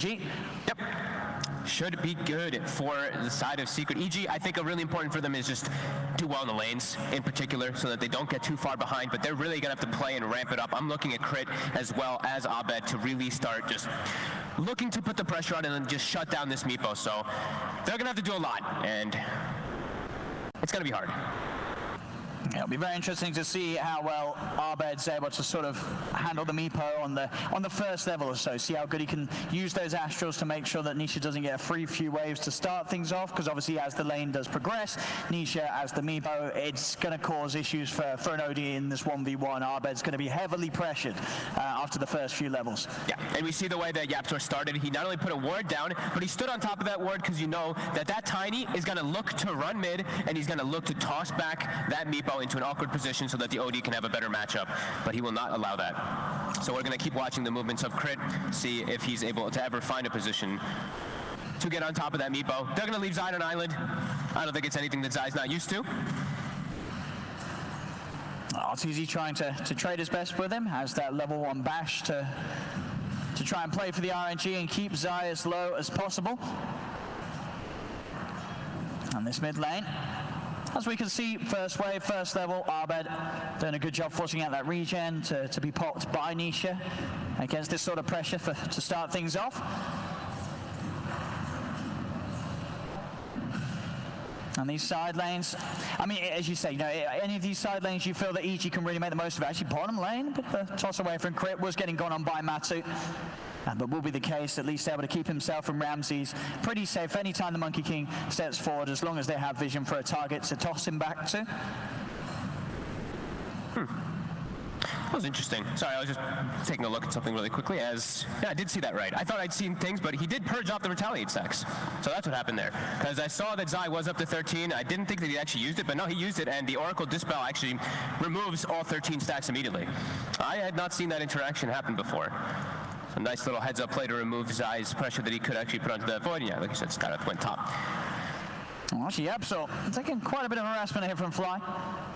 EG. Yep. Should be good for the side of Secret. EG, I think really important for them is just do well in the lanes in particular so that they don't get too far behind, but they're really going to have to play and ramp it up. I'm looking at Crit as well as Abed to really start just looking to put the pressure on and then just shut down this Meepo. So they're going to have to do a lot, and it's going to be hard. It'll be very interesting to see how well Abed's able to sort of handle the Meepo on the first level or so. See how good he can use those Astrals to make sure that Nisha doesn't get a free few waves to start things off, because obviously as the lane does progress, Nisha as the Meepo, it's going to cause issues for an OD in this 1v1. Abed's going to be heavily pressured after the first few levels. Yeah, and we see the way that YapzOr started. He not only put a ward down, but he stood on top of that ward because you know that Tiny is going to look to run mid, and he's going to look to toss back that Meepo into an awkward position so that the OD can have a better matchup, but he will not allow that. So we're going to keep watching the movements of Crit, see if he's able to ever find a position to get on top of that Meepo. They're going to leave Zai on island. I don't think it's anything that Zai's not used to. RTZ trying to trade his best with him, has that level 1 bash to try and play for the RNG and keep Zai as low as possible. And this mid lane, as we can see, first wave, first level, Abed doing a good job forcing out that regen to be popped by Nisha against this sort of pressure to start things off. And these side lanes, I mean, as you say, you know, any of these side lanes you feel that EG can really make the most of. Actually, bottom lane, a bit of a toss away from Crit, was getting gone on by Matsu. But will be the case, at least able to keep himself and Ramses pretty safe anytime the Monkey King steps forward, as long as they have vision for a target to toss him back to. That was interesting. Sorry, I was just taking a look at something really quickly yeah, I did see that right. I thought I'd seen things, but he did purge off the Retaliate stacks. So that's what happened there. Because I saw that Zai was up to 13. I didn't think that he actually used it, but no, he used it, and the Oracle Dispel actually removes all 13 stacks immediately. I had not seen that interaction happen before. A nice little heads-up play to remove Zai's pressure that he could actually put onto that Void. Yeah, like you said, Skyrath went top. Well, actually, YapzOr taking quite a bit of harassment here from Fly.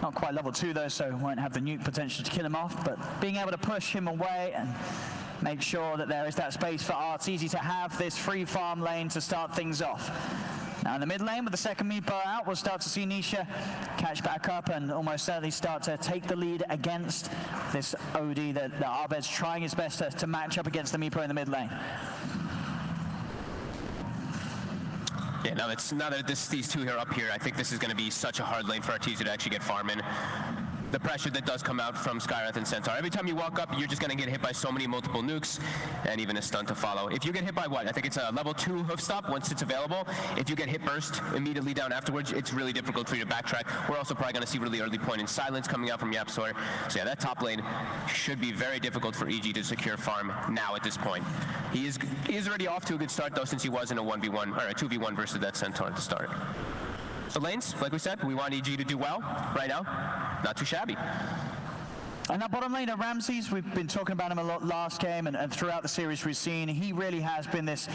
Not quite level 2 though, so won't have the nuke potential to kill him off, but being able to push him away and make sure that there is that space for RTZ to have this free farm lane to start things off. Now in the mid lane with the second Meepo out, we'll start to see Nisha catch back up and almost certainly start to take the lead against this OD that Abed's trying his best to match up against the Meepo in the mid lane. Yeah, now that these two are up here, I think this is going to be such a hard lane for RTZ to actually get farm in. The pressure that does come out from Skyrath and Centaur. Every time you walk up, you're just going to get hit by so many multiple nukes, and even a stun to follow. If you get hit by what? I think it's a level 2 hoof stop once it's available. If you get hit burst immediately down afterwards, it's really difficult for you to backtrack. We're also probably going to see really early point in silence coming out from YapzOr. So yeah, that top lane should be very difficult for EG to secure farm now at this point. He is already off to a good start though, since he was in a 1v1 or a 2v1 versus that Centaur at the start. So lanes, like we said, we want EG to do well right now. Not too shabby. And that bottom laner, Ramses, we've been talking about him a lot last game and throughout the series we've seen, he really has been this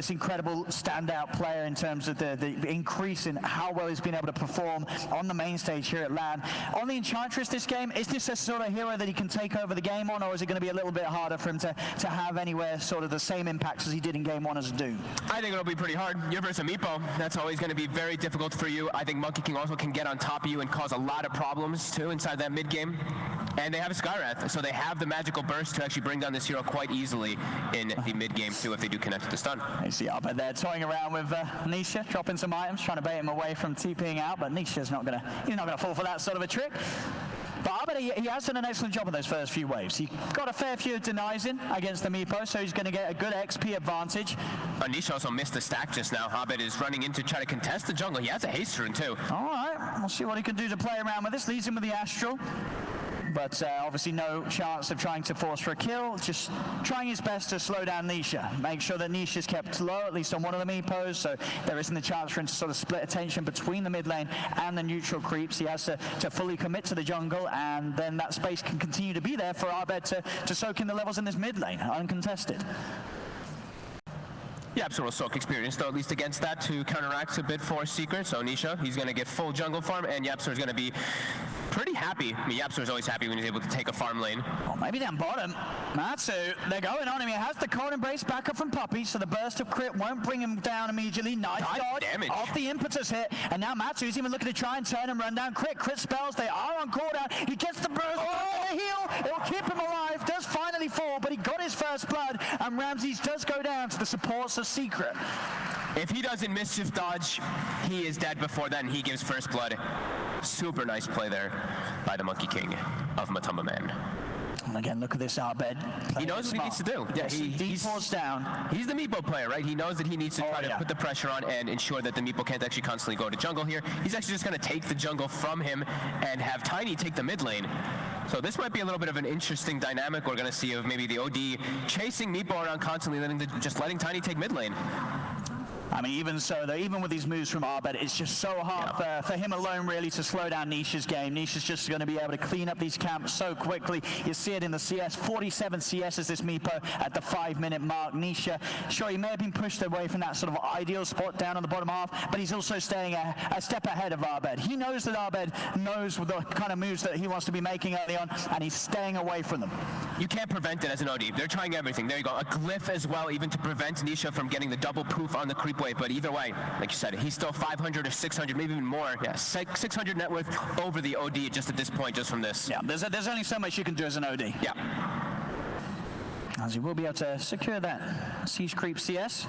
incredible standout player in terms of the increase in how well he's been able to perform on the main stage here at LAN. On the Enchantress this game, is this a sort of hero that he can take over the game on, or is it going to be a little bit harder for him to have anywhere sort of the same impacts as he did in game 1 as a Doom? I think it'll be pretty hard. You're versus Meepo. That's always going to be very difficult for you. I think Monkey King also can get on top of you and cause a lot of problems too inside that mid game. And they have a Skyrath, so they have the magical burst to actually bring down this hero quite easily in the mid-game too if they do connect to the stun. You see Abed there toying around with Nisha, dropping some items, trying to bait him away from TPing out, but Nisha's not gonna fall for that sort of a trick. But Abed, he has done an excellent job in those first few waves. He got a fair few denies in against the Meepo, so he's going to get a good XP advantage. Nisha also missed the stack just now. Abed is running in to try to contest the jungle. He has a haste rune too. All right, we'll see what he can do to play around with this. Leads him with the Astral. But obviously no chance of trying to force for a kill, just trying his best to slow down Nisha. Make sure that Nisha's kept low, at least on one of the Meepos, so there isn't a chance for him to sort of split attention between the mid lane and the neutral creeps. He has to fully commit to the jungle, and then that space can continue to be there for Abed to soak in the levels in this mid lane, uncontested. YapzOr will soak experience, though, at least against that, to counteract a bit for Secret. So Nisha, he's going to get full jungle farm, and YapzOr is going to be pretty happy. I mean, YapzOr's always happy when he's able to take a farm lane. Oh, maybe down bottom. Matsu, they're going on him. He has the cold embrace back up from Puppey, so the burst of crit won't bring him down immediately. Nice dodge damage off the impetus hit, and now Matsu's even looking to try and turn and run down. Crit spells, they are on cooldown. He gets the burst, the heal, it'll keep him alive, does finally fall, but he got his first blood, and Ramses does go down to the supports of Secret. If he doesn't mischief dodge, he is dead before then. He gives first blood. Super nice play there by the Monkey King of Matumba Man. And again, look at this Abed. He knows what he needs to do. Yeah, he falls down. He's the Meepo player, right? He knows that he needs to try to put the pressure on and ensure that the Meepo can't actually constantly go to jungle here. He's actually just going to take the jungle from him and have Tiny take the mid lane. So this might be a little bit of an interesting dynamic we're going to see of maybe the OD chasing Meepo around constantly, just letting Tiny take mid lane. I mean, even so, though, even with these moves from Abed, it's just so hard for him alone, really, to slow down Nisha's game. Nisha's just going to be able to clean up these camps so quickly. You see it in the CS. 47 CS is this Meepo at the 5-minute mark. Nisha, sure, he may have been pushed away from that sort of ideal spot down on the bottom half, but he's also staying a step ahead of Abed. He knows that Abed knows the kind of moves that he wants to be making early on, and he's staying away from them. You can't prevent it as an OD. They're trying everything. There you go. A glyph as well, even to prevent Nisha from getting the double poof on the creep wave. But either way, like you said, he's still 500 or 600, maybe even more. Yeah, 600 net worth over the OD just at this point, just from this. Yeah, there's only so much you can do as an OD. Yeah. As he will be able to secure that Siege Creep CS.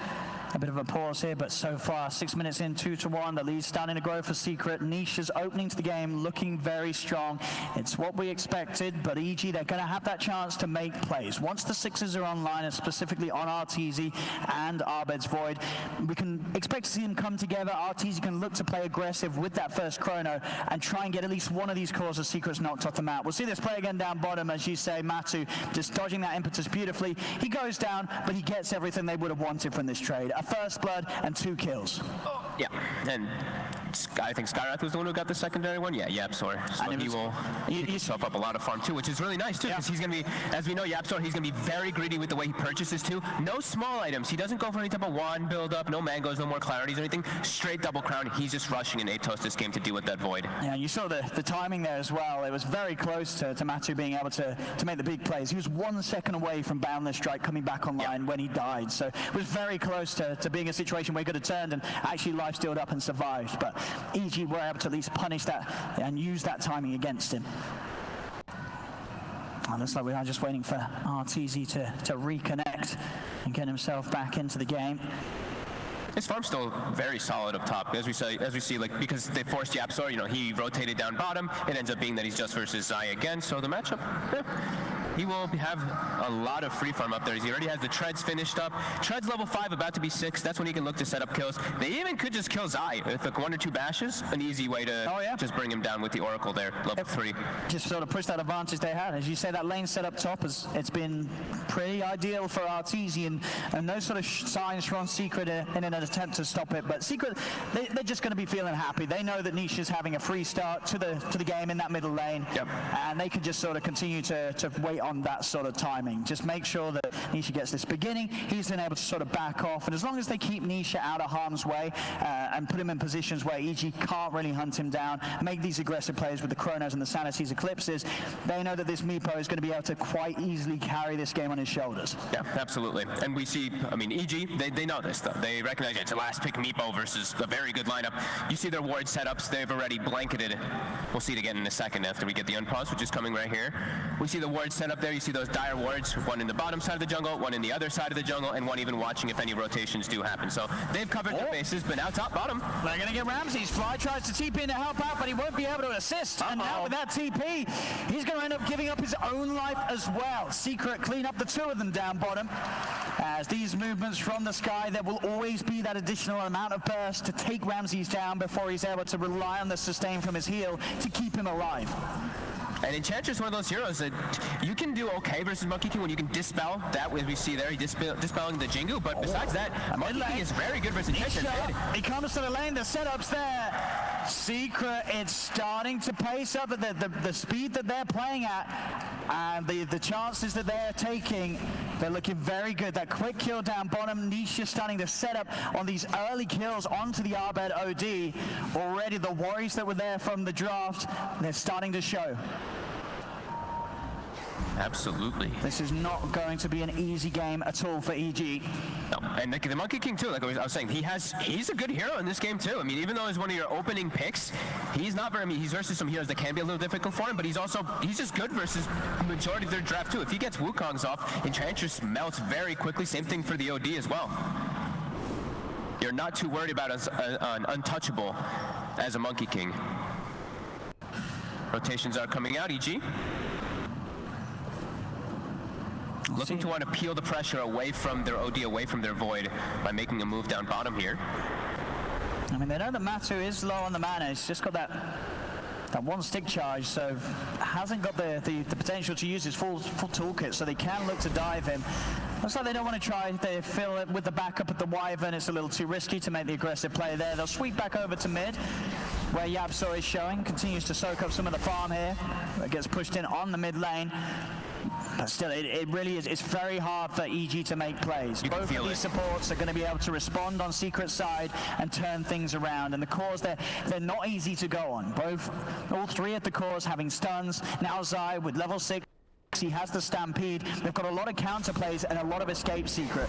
A bit of a pause here, but so far, 6 minutes in, 2-1. The lead's starting to grow for Secret. Nisha's opening to the game, looking very strong. It's what we expected, but EG, they're going to have that chance to make plays. Once the sixes are online, and specifically on RTZ and Abed's Void, we can expect to see them come together. RTZ can look to play aggressive with that first chrono and try and get at least one of these cores of Secrets knocked off the map. We'll see this play again down bottom, as you say, Matu just dodging that impetus beautifully. He goes down, but he gets everything they would have wanted from this trade. A first blood and 2 kills. Yeah, and I think Skywrath was the one who got the secondary one. Yeah, YapzOr. So he will pick himself up a lot of farm too, which is really nice too, because he's going to be, as we know, YapzOr, he's going to be very greedy with the way he purchases too. No small items. He doesn't go for any type of wand build up, no mangoes, no more clarities or anything. Straight double crown. He's just rushing an Atos this game to deal with that void. Yeah, you saw the timing there as well. It was very close to Matu being able to make the big plays. He was 1 second away from Boundless Strike coming back online when he died. So it was very close to being a situation where he could have turned and actually life-stealed up and survived. But EG were able to at least punish that and use that timing against him. And looks like we are just waiting for RTZ to reconnect and get himself back into the game. His farm's still very solid up top, as we see, like, because they forced YapzOr, you know, he rotated down bottom. It ends up being that he's just versus Zai again, so the matchup, he will have a lot of free farm up there. He already has the treads finished up. Treads level 5, about to be 6. That's when he can look to set up kills. They even could just kill Zai with like 1 or 2 bashes. An easy way to just bring him down with the Oracle there, level 3. Just sort of push that advantage they had. As you say, that lane set up top, it's been pretty ideal for RTZ, and those sort of signs from Secret in an attempt to stop it. But Secret, they're just going to be feeling happy. They know that Nisha's having a free start to the game in that middle lane, and they can just sort of continue to wait on that sort of timing. Just make sure that Nisha gets this beginning. He's then able to sort of back off, and as long as they keep Nisha out of harm's way and put him in positions where EG can't really hunt him down, make these aggressive plays with the Chronos and the Sanity's Eclipses, they know that this Meepo is going to be able to quite easily carry this game on his shoulders. Yeah, absolutely. And we see, I mean, EG, they know this stuff. They recognize it's a last pick Meepo versus a very good lineup. You see their ward setups, they've already blanketed. We'll see it again in a second after we get the unpause, which is coming right here. We see the ward set up there. You see those dire wards, one in the bottom side of the jungle, one in the other side of the jungle, and one even watching if any rotations do happen. So they've covered their bases, but now top bottom. They're going to get Ramses. Fly tries to TP in to help out, but he won't be able to assist. And now with that TP, he's going to end up giving up his own life as well. Secret clean up the 2 of them down bottom. As these movements from the sky, there will always be that additional amount of burst to take Ramses down before he's able to rely on the sustain from his heal to keep him alive. And Enchantress is one of those heroes that you can do okay versus Monkey King when you can dispel that, as we see there, he dispelling the Jingu, but besides that, Monkey King is very good versus Enchantress. He comes to the lane, the setup's there. Secret, it's starting to pace up at the speed that they're playing at. And the chances that they're taking, they're looking very good. That quick kill down bottom, Nisha starting to set up on these early kills onto the EG.Abed OD. Already the worries that were there from the draft, they're starting to show. Absolutely. This is not going to be an easy game at all for EG. No, and the Monkey King too, like I was saying, he's a good hero in this game too. I mean, even though he's one of your opening picks, he's not very, I mean, he's versus some heroes that can be a little difficult for him, but he's just good versus the majority of their draft too. If he gets Wukong's off, Enchantress melts very quickly. Same thing for the OD as well. You're not too worried about an untouchable as a Monkey King. Rotations are coming out, EG. Looking to want to peel the pressure away from their OD, away from their Void, by making a move down bottom here. I mean, they know that Meepo is low on the mana. He's just got that one stick charge, so hasn't got the potential to use his full toolkit, so they can look to dive him. Looks like they don't want to try. They fill it with the backup at the Wyvern. It's a little too risky to make the aggressive play there. They'll sweep back over to mid, where Yabso is showing. Continues to soak up some of the farm here. It gets pushed in on the mid lane. But still, it really is. It's very hard for EG to make plays. Both of these supports are going to be able to respond on Secret side and turn things around. And the cores, they're not easy to go on. All three of the cores having stuns. Now Zai with level 6. He has the Stampede. They've got a lot of counter plays and a lot of escape Secret.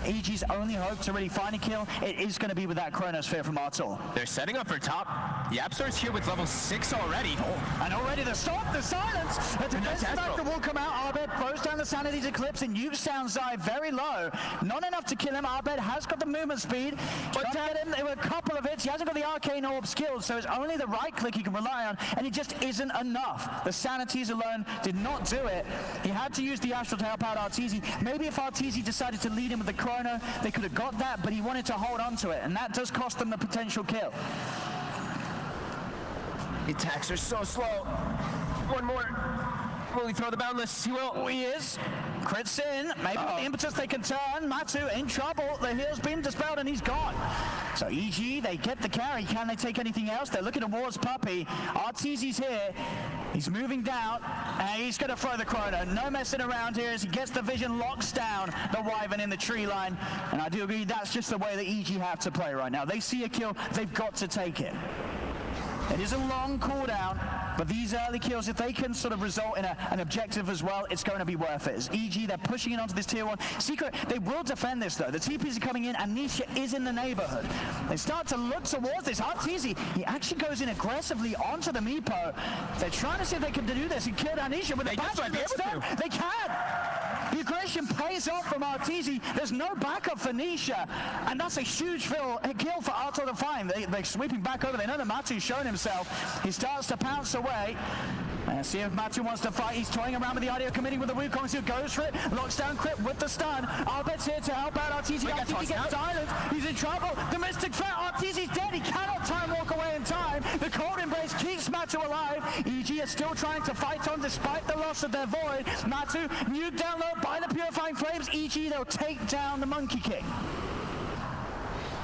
EG's only hope to really find a kill, it is going to be with that Chronosphere from Artur. They're setting up for top. Yapstar's here with level 6 already. And already the stop, the silence. The defensive factor will come out. EG.Abed throws down the Sanity's Eclipse and nukes down Zai very low. Not enough to kill him. EG.Abed has got the movement speed. But get him, there were a couple of hits. He hasn't got the Arcane Orb skills, so it's only the right click he can rely on, and it just isn't enough. The Sanities alone did not do it. He had to use the Astral to help out Arteezy. Maybe if Arteezy decided to lead him with the Chrono, they could have got that, but he wanted to hold on to it, and that does cost them the potential kill. The attacks are so slow. One more. Will he throw the Boundless? He will. Oh, he is. Crits in. Maybe with the impetus they can turn. Meepo in trouble. The heal's been dispelled and he's gone. So EG, they get the carry. Can they take anything else? They're looking towards Puppey. Arteezy's here. He's moving down. And he's going to throw the Chrono. No messing around here as he gets the vision, locks down the Wyvern in the tree line. And I do agree that's just the way that EG have to play right now. They see a kill. They've got to take it. It is a long cooldown, but these early kills, if they can sort of result in an objective as well, it's going to be worth it. As EG, they're pushing it onto this tier 1. Secret, they will defend this though. The TPs are coming in and Nisha is in the neighborhood. They start to look towards this. Arteezy, he actually goes in aggressively onto the Meepo. They're trying to see if they can do this and kill down Nisha with the back. They can! The aggression pays off from Arteezy. There's no backup for Nisha, and that's a huge kill for Artur to find. They're sweeping back over. They know that Meepo's shown himself. He starts to pounce away. And see if Meepo wants to fight. He's toying around with the idea of committing with the Wukong, so goes for it. Locks down Crypt with the stun. EG.Abed's here to help out Arteezy. Arteezy gets silenced. He's in trouble. The Mystic Threat. Arteezy's dead. He cannot time walk away in time. The Cold Embrace keeps Meepo alive. EG is still trying to fight on despite the loss of their Void. Meepo nuked down low by the Purifying Flames. EG, they'll take down the Monkey King.